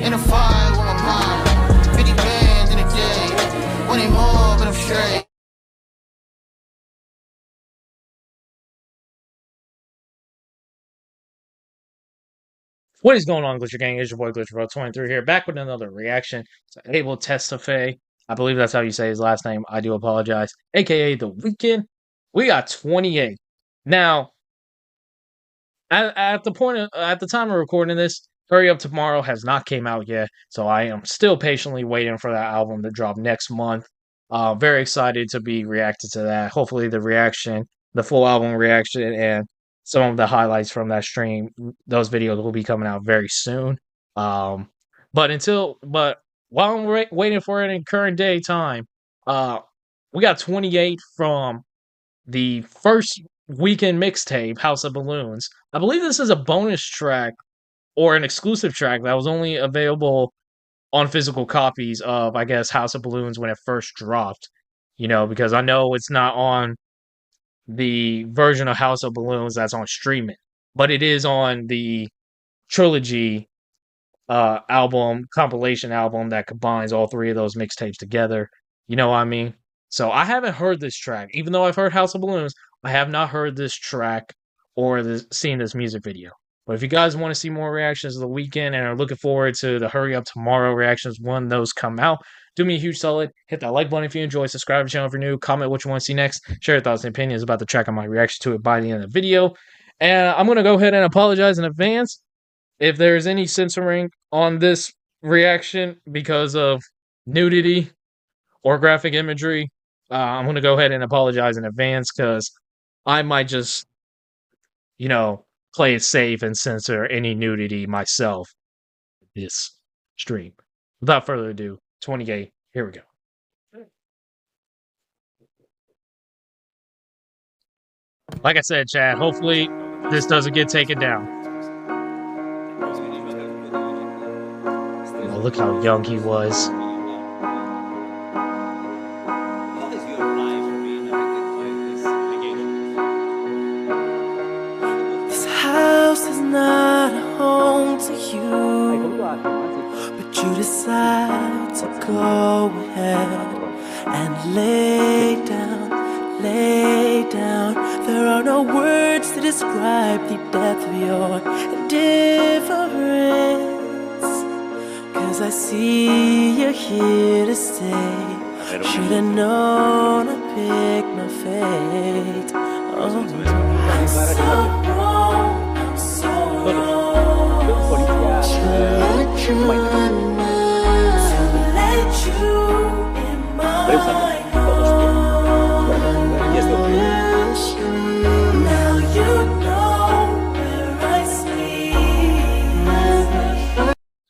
In a fire with my mom. 50 bands in a day. One ain't more, but I'm straight. What is going on, Glitcher Gang? It's your boy GlitcherBro23 here, back with another reaction to Abel Tesfaye. I believe that's how you say his last name. I do apologize. AKA The Weeknd. We got 28. Now, at the time of recording this, Hurry Up Tomorrow has not came out yet, so I am still patiently waiting for that album to drop next month. Very excited to be reacted to that. Hopefully, the full album reaction, and some of the highlights from that stream, those videos will be coming out very soon. Um, but while I'm waiting for it in current day time, uh, we got 28 from the first Weekend mixtape, House of Balloons. I believe this is a bonus track or an exclusive track that was only available on physical copies of, I guess, House of Balloons when it first dropped. Because I know it's not on the version of House of Balloons that's on streaming, but it is on the trilogy compilation album that combines all three of those mixtapes together. You know what I mean? So I haven't heard this track, even though I've heard House of Balloons. I have not heard this track or seen this music video. But if you guys want to see more reactions of The Weeknd and are looking forward to the Hurry Up Tomorrow reactions when those come out, do me a huge solid. Hit that like button if you enjoy. Subscribe to the channel if you're new. Comment what you want to see next. Share your thoughts and opinions about the track and my reaction to it by the end of the video. And I'm going to go ahead and apologize in advance if there's any censoring on this reaction because of nudity or graphic imagery. I'm going to go ahead and apologize in advance because I might just, play it safe and censor any nudity myself this stream. Without further ado, 28, here we go. Like I said, Chad, hopefully this doesn't get taken down. Oh, look how young he was. Not a home to you, but you decide to go ahead and lay down. There are no words to describe the depth of your indifference, 'cause I see you're here to stay. Should've known to pick my fate. Oh, I'm so wrong.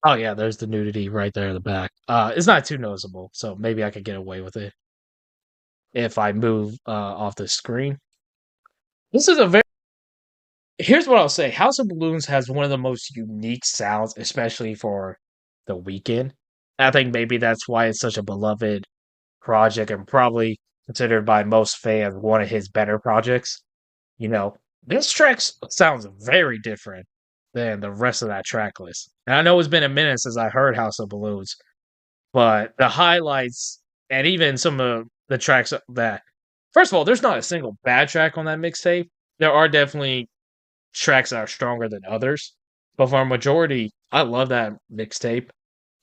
Oh yeah, there's the nudity right there in the back. It's not too noticeable, so maybe I could get away with it if I move off the screen. Here's what I'll say. House of Balloons has one of the most unique sounds, especially for The Weeknd. I think maybe that's why it's such a beloved project and probably considered by most fans one of his better projects. This track sounds very different than the rest of that track list. And I know it's been a minute since I heard House of Balloons, but the highlights and even some of the tracks that, first of all, there's not a single bad track on that mixtape. There are definitely tracks that are stronger than others, but for a majority, I love that mixtape.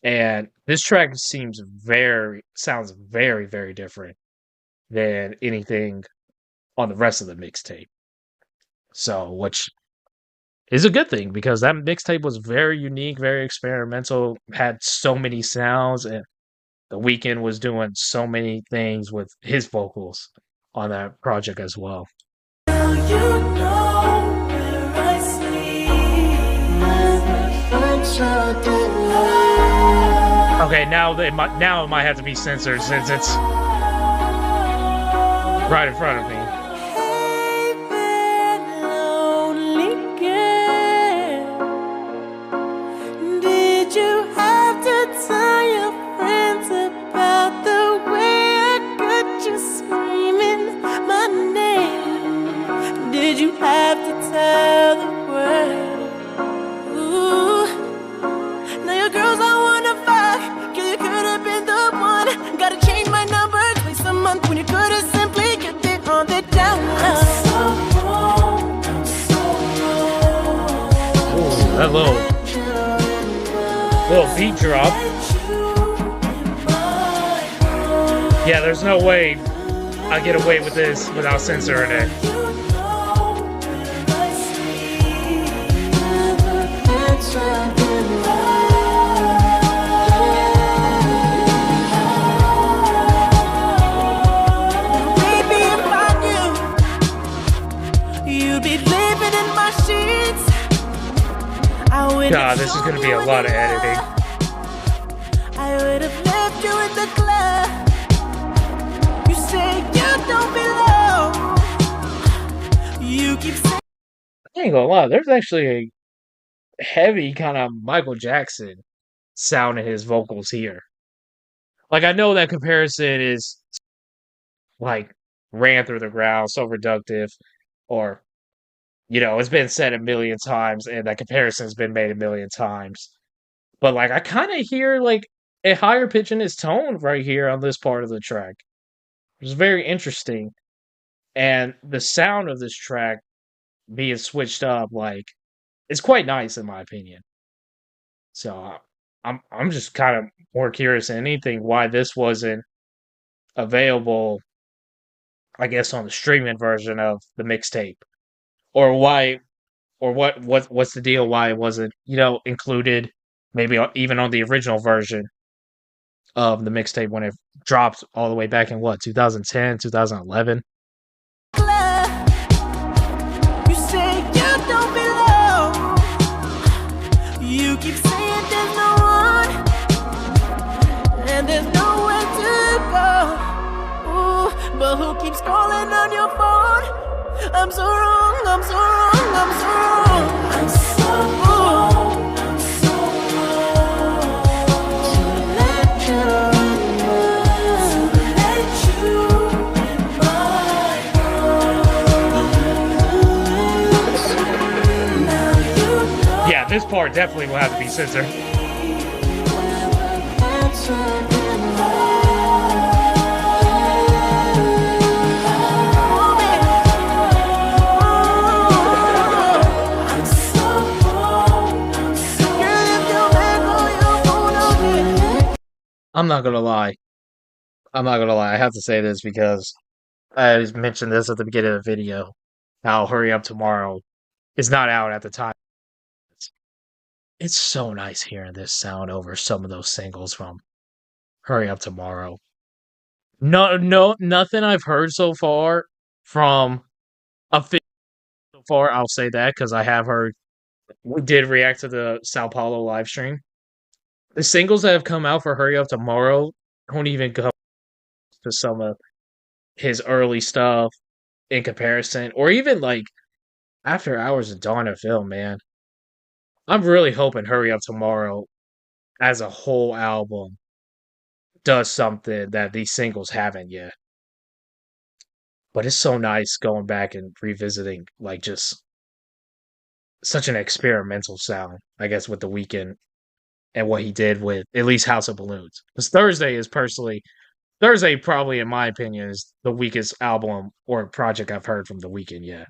And this track sounds very, very different than anything on the rest of the mixtape. So, which is a good thing because that mixtape was very unique, very experimental, had so many sounds, and The Weeknd was doing so many things with his vocals on that project as well. Now you know where I sleep. Okay, now it might have to be censored since it's right in front of me. Hey there, lonely girl. Did you have to tell your friends about the way I got you screaming my name? Did you have to tell the world? Ooh, now your girls are That little beat drop. Yeah, there's no way I get away with this without censoring it. God, this is going to be a lot of editing. I would have left you in the club. You say you don't belong. You keep saying I ain't gonna lie, there's actually a heavy kind of Michael Jackson sound in his vocals here. Like, I know that comparison is like ran through the ground, so reductive, or it's been said a million times, and that comparison's been made a million times. But like, I kind of hear like a higher pitch in his tone right here on this part of the track. It's very interesting, and the sound of this track being switched up, like, it's quite nice in my opinion. So I'm just kind of more curious than anything why this wasn't available, I guess, on the streaming version of the mixtape, or why, or what's the deal? Why it wasn't included, maybe even on the original version of the mixtape when it dropped all the way back in 2010, 2011. you say you don't belong. You keep saying there's no one, and there's nowhere to go. Ooh, but who keeps calling on your phone? I'm so wrong, I'm so wrong, I'm so wrong. I'm so wrong, I'm so wrong. To let you in my world. Yeah, this part definitely will have to be censored. I'm not gonna lie. I have to say this because I mentioned this at the beginning of the video. How Hurry Up Tomorrow is not out at the time. It's so nice hearing this sound over some of those singles from Hurry Up Tomorrow. No, nothing I've heard so far from so far. I'll say that because I have heard. We did react to the Sao Paulo live stream. The singles that have come out for Hurry Up Tomorrow don't even come to some of his early stuff in comparison, or even like After Hours of Dawn of Film, man. I'm really hoping Hurry Up Tomorrow as a whole album does something that these singles haven't yet. But it's so nice going back and revisiting like just such an experimental sound, I guess, with The Weeknd and what he did with at least House of Balloons. Because Thursday probably, in my opinion, is the weakest album or project I've heard from The Weeknd yet.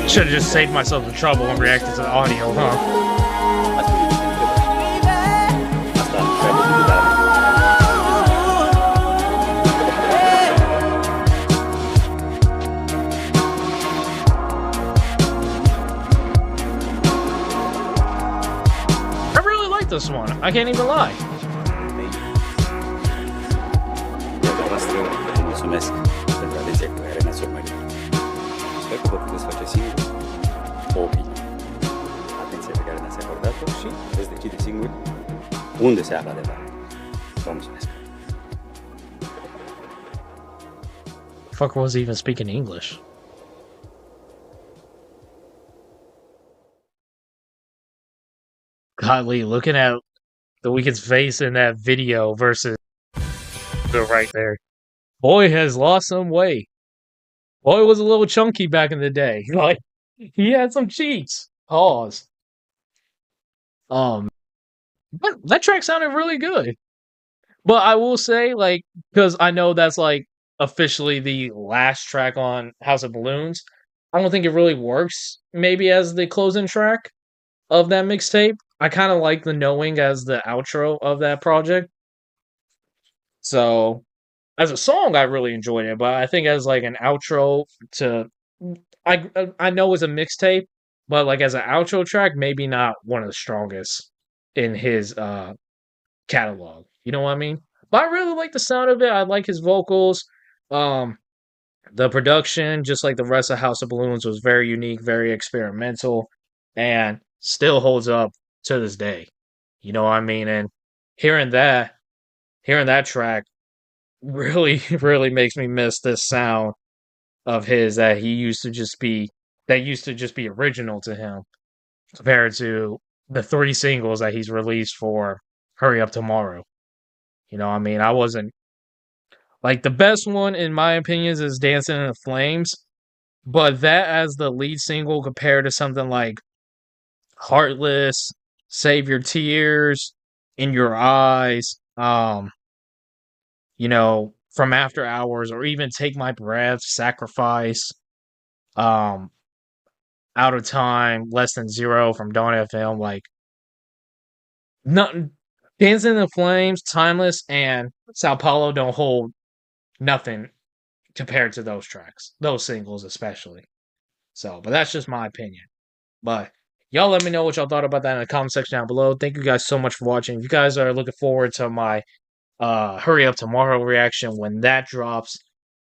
Should have just saved myself the trouble and reacted to the audio, huh? I really like this one. I can't even lie. Fuck was even speaking English. Godly, looking at The Weeknd's face in that video versus right there. Boy has lost some weight. Boy was a little chunky back in the day. Like, he had some cheeks. Pause. But that track sounded really good. But I will say, like, because I know that's like officially the last track on House of Balloons. I don't think it really works. Maybe as the closing track of that mixtape. I kind of like the Knowing as the outro of that project. So as a song, I really enjoyed it, but I think as like an outro to, I know it's a mixtape, but like as an outro track, maybe not one of the strongest in his catalog. You know what I mean? But I really like the sound of it. I like his vocals. Um, the production, just like the rest of House of Balloons, was very unique, very experimental, and still holds up to this day. You know what I mean? And hearing that, hearing that track really, really makes me miss this sound of his that he used to just be that used to just be original to him compared to the three singles that he's released for Hurry Up Tomorrow. You know what I mean? I wasn't like the best one in my opinions is Dancing in the Flames, but that as the lead single compared to something like Heartless, Save Your Tears, In Your Eyes, From After Hours, or even Take My Breath, Sacrifice, um, Out of Time, Less Than Zero from Dawn FM, like nothing. Dancing in the Flames, Timeless, and Sao Paulo don't hold nothing compared to those tracks, those singles especially. So, but that's just my opinion. But y'all let me know what y'all thought about that in the comment section down below. Thank you guys so much for watching. If you guys are looking forward to my Hurry Up Tomorrow reaction when that drops,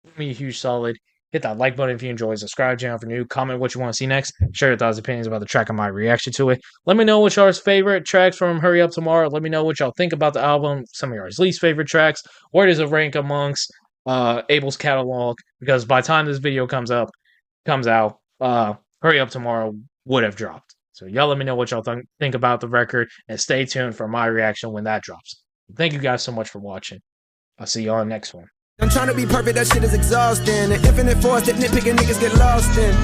give me a huge solid. Hit that like button if you enjoy. Subscribe channel for new. Comment what you want to see next. Share your thoughts and opinions about the track and my reaction to it. Let me know what y'all's favorite tracks from Hurry Up Tomorrow. Let me know what y'all think about the album. Some of y'all's least favorite tracks. Where does it rank amongst Abel's catalog? Because by the time this video comes out, Hurry Up Tomorrow would have dropped. So y'all let me know what y'all think about the record, and stay tuned for my reaction when that drops. Thank you guys so much for watching. I'll see y'all next one. I'm trying to be perfect, that shit is exhausting. An infinite force that nitpicking niggas get lost in.